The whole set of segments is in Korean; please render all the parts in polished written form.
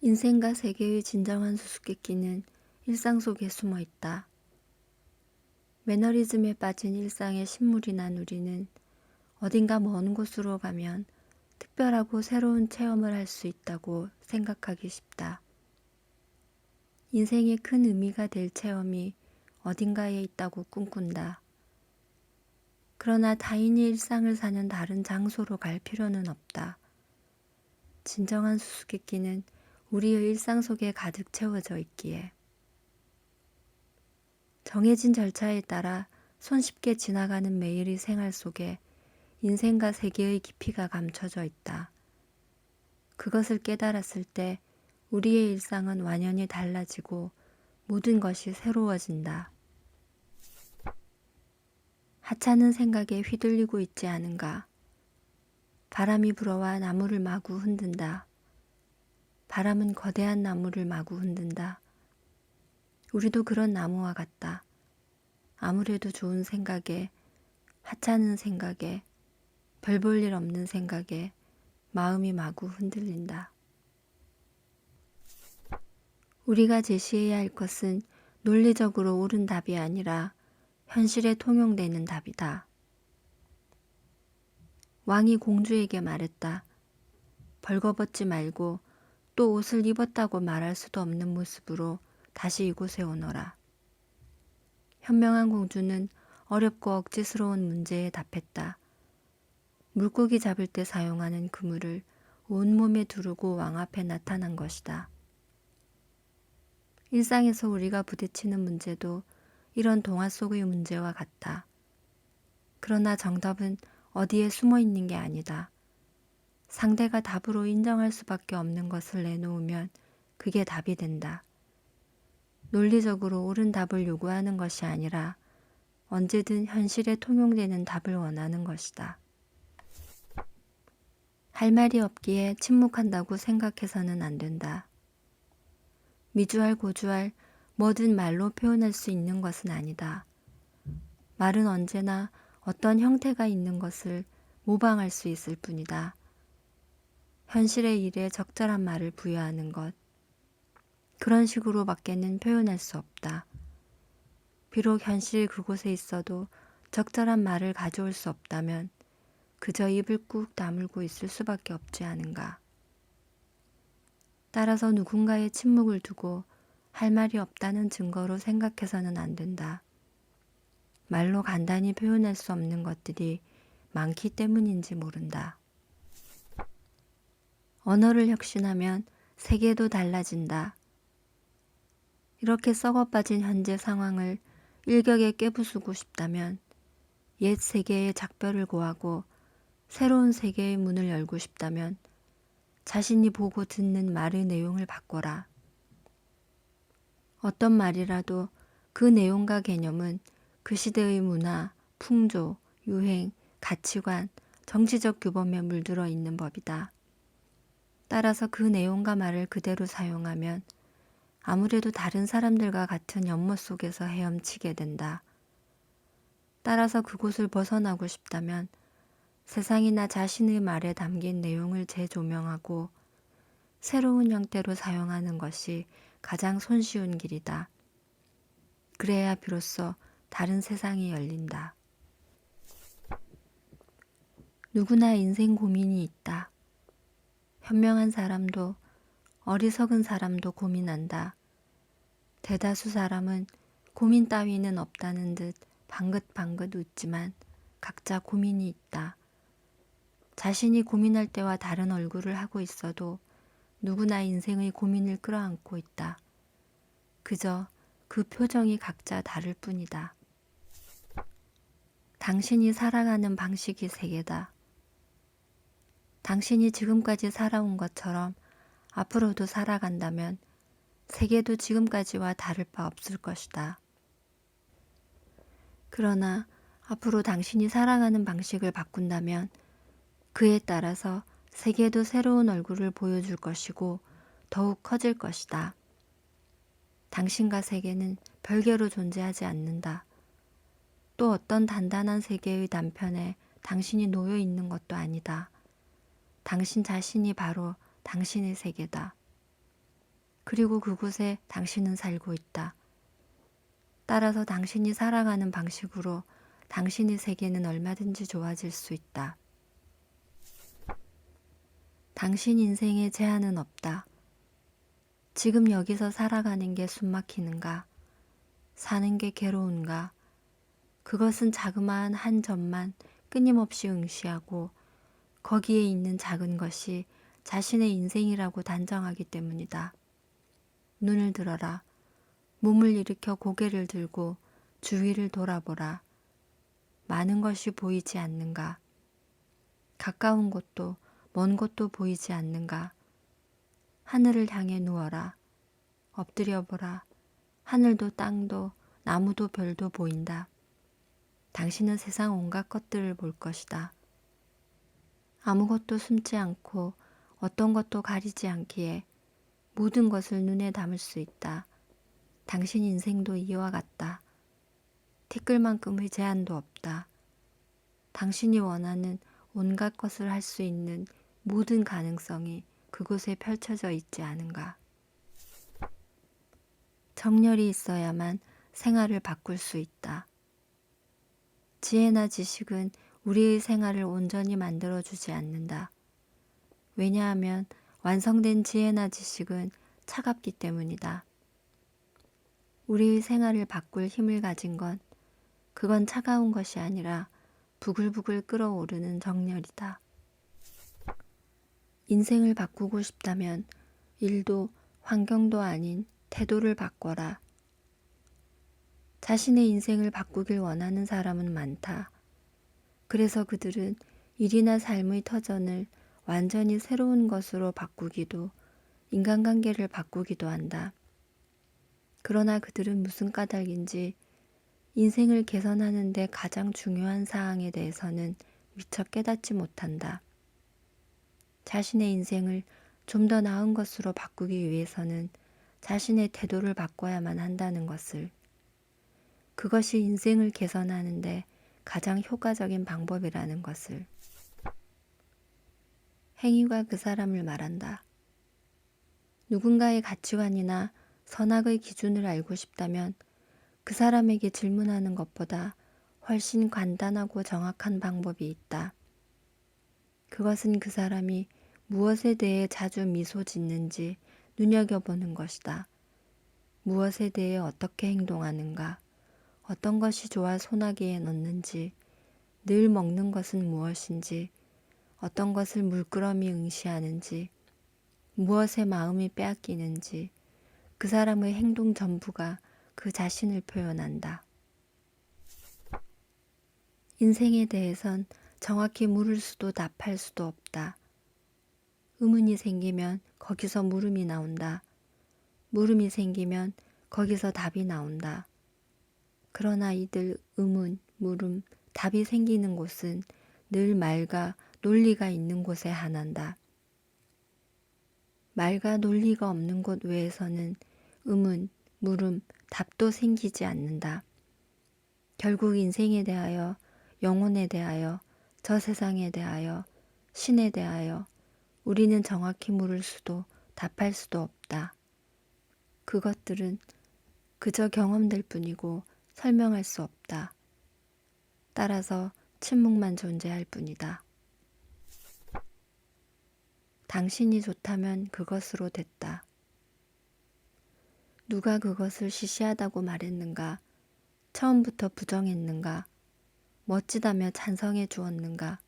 인생과 세계의 진정한 수수께끼는 일상 속에 숨어 있다. 매너리즘에 빠진 일상의 신물이 난 우리는 어딘가 먼 곳으로 가면 특별하고 새로운 체험을 할 수 있다고 생각하기 쉽다. 인생의 큰 의미가 될 체험이 어딘가에 있다고 꿈꾼다. 그러나 타인이 일상을 사는 다른 장소로 갈 필요는 없다. 진정한 수수께끼는 우리의 일상 속에 가득 채워져 있기에. 정해진 절차에 따라 손쉽게 지나가는 매일의 생활 속에 인생과 세계의 깊이가 감춰져 있다. 그것을 깨달았을 때 우리의 일상은 완연히 달라지고 모든 것이 새로워진다. 하찮은 생각에 휘둘리고 있지 않은가? 바람이 불어와 나무를 마구 흔든다. 바람은 거대한 나무를 마구 흔든다. 우리도 그런 나무와 같다. 아무래도 좋은 생각에, 하찮은 생각에, 별 볼 일 없는 생각에 마음이 마구 흔들린다. 우리가 제시해야 할 것은 논리적으로 옳은 답이 아니라 현실에 통용되는 답이다. 왕이 공주에게 말했다. 벌거벗지 말고 또 옷을 입었다고 말할 수도 없는 모습으로 다시 이곳에 오너라. 현명한 공주는 어렵고 억지스러운 문제에 답했다. 물고기 잡을 때 사용하는 그물을 온몸에 두르고 왕 앞에 나타난 것이다. 일상에서 우리가 부딪히는 문제도 이런 동화 속의 문제와 같다. 그러나 정답은 어디에 숨어 있는 게 아니다. 상대가 답으로 인정할 수밖에 없는 것을 내놓으면 그게 답이 된다. 논리적으로 옳은 답을 요구하는 것이 아니라 언제든 현실에 통용되는 답을 원하는 것이다. 할 말이 없기에 침묵한다고 생각해서는 안 된다. 미주알 고주알 뭐든 말로 표현할 수 있는 것은 아니다. 말은 언제나 어떤 형태가 있는 것을 모방할 수 있을 뿐이다. 현실의 일에 적절한 말을 부여하는 것. 그런 식으로밖에는 표현할 수 없다. 비록 현실 그곳에 있어도 적절한 말을 가져올 수 없다면 그저 입을 꾹 다물고 있을 수밖에 없지 않은가. 따라서 누군가의 침묵을 두고 할 말이 없다는 증거로 생각해서는 안 된다. 말로 간단히 표현할 수 없는 것들이 많기 때문인지 모른다. 언어를 혁신하면 세계도 달라진다. 이렇게 썩어빠진 현재 상황을 일격에 깨부수고 싶다면 옛 세계의 작별을 고하고 새로운 세계의 문을 열고 싶다면 자신이 보고 듣는 말의 내용을 바꿔라. 어떤 말이라도 그 내용과 개념은 그 시대의 문화, 풍조, 유행, 가치관, 정치적 규범에 물들어 있는 법이다. 따라서 그 내용과 말을 그대로 사용하면 아무래도 다른 사람들과 같은 연못 속에서 헤엄치게 된다. 따라서 그곳을 벗어나고 싶다면 세상이나 자신의 말에 담긴 내용을 재조명하고 새로운 형태로 사용하는 것이 가장 손쉬운 길이다. 그래야 비로소 다른 세상이 열린다. 누구나 인생 고민이 있다. 현명한 사람도 어리석은 사람도 고민한다. 대다수 사람은 고민 따위는 없다는 듯 방긋방긋 웃지만 각자 고민이 있다. 자신이 고민할 때와 다른 얼굴을 하고 있어도 누구나 인생의 고민을 끌어안고 있다. 그저 그 표정이 각자 다를 뿐이다. 당신이 살아가는 방식이 세계다. 당신이 지금까지 살아온 것처럼 앞으로도 살아간다면 세계도 지금까지와 다를 바 없을 것이다. 그러나 앞으로 당신이 살아가는 방식을 바꾼다면 그에 따라서 세계도 새로운 얼굴을 보여줄 것이고 더욱 커질 것이다. 당신과 세계는 별개로 존재하지 않는다. 또 어떤 단단한 세계의 단편에 당신이 놓여 있는 것도 아니다. 당신 자신이 바로 당신의 세계다. 그리고 그곳에 당신은 살고 있다. 따라서 당신이 살아가는 방식으로 당신의 세계는 얼마든지 좋아질 수 있다. 당신 인생에 제한은 없다. 지금 여기서 살아가는 게 숨막히는가? 사는 게 괴로운가? 그것은 자그마한 한 점만 끊임없이 응시하고 거기에 있는 작은 것이 자신의 인생이라고 단정하기 때문이다. 눈을 들어라. 몸을 일으켜 고개를 들고 주위를 돌아보라. 많은 것이 보이지 않는가? 가까운 곳도 먼 곳도 보이지 않는가? 하늘을 향해 누워라. 엎드려 보라. 하늘도 땅도 나무도 별도 보인다. 당신은 세상 온갖 것들을 볼 것이다. 아무것도 숨지 않고 어떤 것도 가리지 않기에 모든 것을 눈에 담을 수 있다. 당신 인생도 이와 같다. 티끌만큼의 제한도 없다. 당신이 원하는 온갖 것을 할 수 있는 모든 가능성이 그곳에 펼쳐져 있지 않은가. 정열이 있어야만 생활을 바꿀 수 있다. 지혜나 지식은 우리의 생활을 온전히 만들어주지 않는다. 왜냐하면 완성된 지혜나 지식은 차갑기 때문이다. 우리의 생활을 바꿀 힘을 가진 건 그건 차가운 것이 아니라 부글부글 끓어오르는 정열이다. 인생을 바꾸고 싶다면 일도 환경도 아닌 태도를 바꿔라. 자신의 인생을 바꾸길 원하는 사람은 많다. 그래서 그들은 일이나 삶의 터전을 완전히 새로운 것으로 바꾸기도 인간관계를 바꾸기도 한다. 그러나 그들은 무슨 까닭인지 인생을 개선하는 데 가장 중요한 사항에 대해서는 미처 깨닫지 못한다. 자신의 인생을 좀 더 나은 것으로 바꾸기 위해서는 자신의 태도를 바꿔야만 한다는 것을, 그것이 인생을 개선하는데 가장 효과적인 방법이라는 것을. 행위가 그 사람을 말한다. 누군가의 가치관이나 선악의 기준을 알고 싶다면 그 사람에게 질문하는 것보다 훨씬 간단하고 정확한 방법이 있다. 그것은 그 사람이 무엇에 대해 자주 미소 짓는지 눈여겨보는 것이다. 무엇에 대해 어떻게 행동하는가, 어떤 것이 좋아 소나기에 넣는지, 늘 먹는 것은 무엇인지, 어떤 것을 물끄러미 응시하는지, 무엇에 마음이 빼앗기는지, 그 사람의 행동 전부가 그 자신을 표현한다. 인생에 대해선 정확히 물을 수도 답할 수도 없다. 의문이 생기면 거기서 물음이 나온다. 물음이 생기면 거기서 답이 나온다. 그러나 이들 의문, 물음, 답이 생기는 곳은 늘 말과 논리가 있는 곳에 한한다. 말과 논리가 없는 곳 외에서는 의문, 물음, 답도 생기지 않는다. 결국 인생에 대하여, 영혼에 대하여, 저 세상에 대하여, 신에 대하여 우리는 정확히 물을 수도 답할 수도 없다. 그것들은 그저 경험될 뿐이고 설명할 수 없다. 따라서 침묵만 존재할 뿐이다. 당신이 좋다면 그것으로 됐다. 누가 그것을 시시하다고 말했는가? 처음부터 부정했는가? 멋지다며 찬성해 주었는가?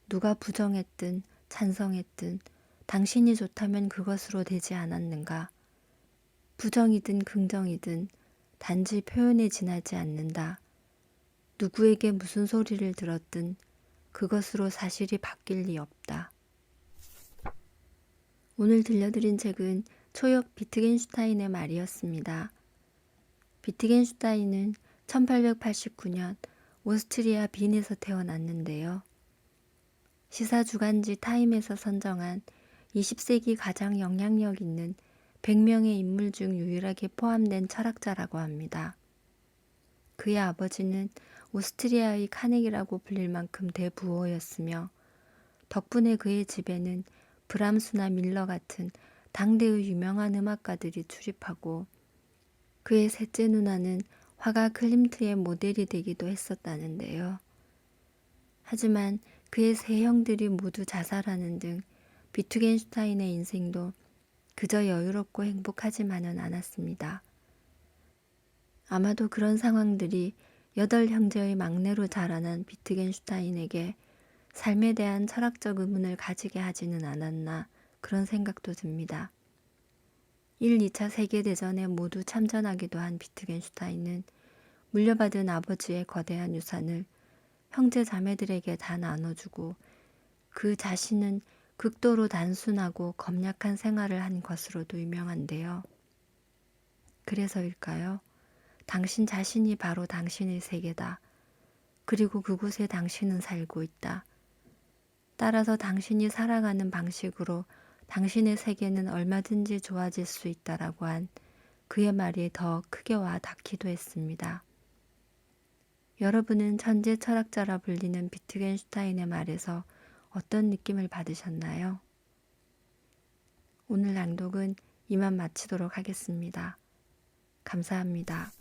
누가 부정했든 찬성했든 당신이 좋다면 그것으로 되지 않았는가? 부정이든 긍정이든 단지 표현에 지나지 않는다. 누구에게 무슨 소리를 들었든 그것으로 사실이 바뀔 리 없다. 오늘 들려드린 책은 초역 비트겐슈타인의 말이었습니다. 비트겐슈타인은 1889년 오스트리아 빈에서 태어났는데요. 시사주간지 타임에서 선정한 20세기 가장 영향력 있는 100명의 인물 중 유일하게 포함된 철학자라고 합니다. 그의 아버지는 오스트리아의 카네기라고 불릴 만큼 대부호였으며 덕분에 그의 집에는 브람스나 밀러 같은 당대의 유명한 음악가들이 출입하고 그의 셋째 누나는 화가 클림트의 모델이 되기도 했었다는데요. 하지만 그의 세 형들이 모두 자살하는 등 비트겐슈타인의 인생도 그저 여유롭고 행복하지만은 않았습니다. 아마도 그런 상황들이 8형제의 막내로 자라난 비트겐슈타인에게 삶에 대한 철학적 의문을 가지게 하지는 않았나 그런 생각도 듭니다. 1, 2차 세계대전에 모두 참전하기도 한 비트겐슈타인은 물려받은 아버지의 거대한 유산을 형제 자매들에게 다 나눠주고 그 자신은 극도로 단순하고 검약한 생활을 한 것으로도 유명한데요. 그래서일까요? 당신 자신이 바로 당신의 세계다. 그리고 그곳에 당신은 살고 있다. 따라서 당신이 살아가는 방식으로 당신의 세계는 얼마든지 좋아질 수 있다라고 한 그의 말이 더 크게 와 닿기도 했습니다. 여러분은 천재 철학자라 불리는 비트겐슈타인의 말에서 어떤 느낌을 받으셨나요? 오늘 낭독은 이만 마치도록 하겠습니다. 감사합니다.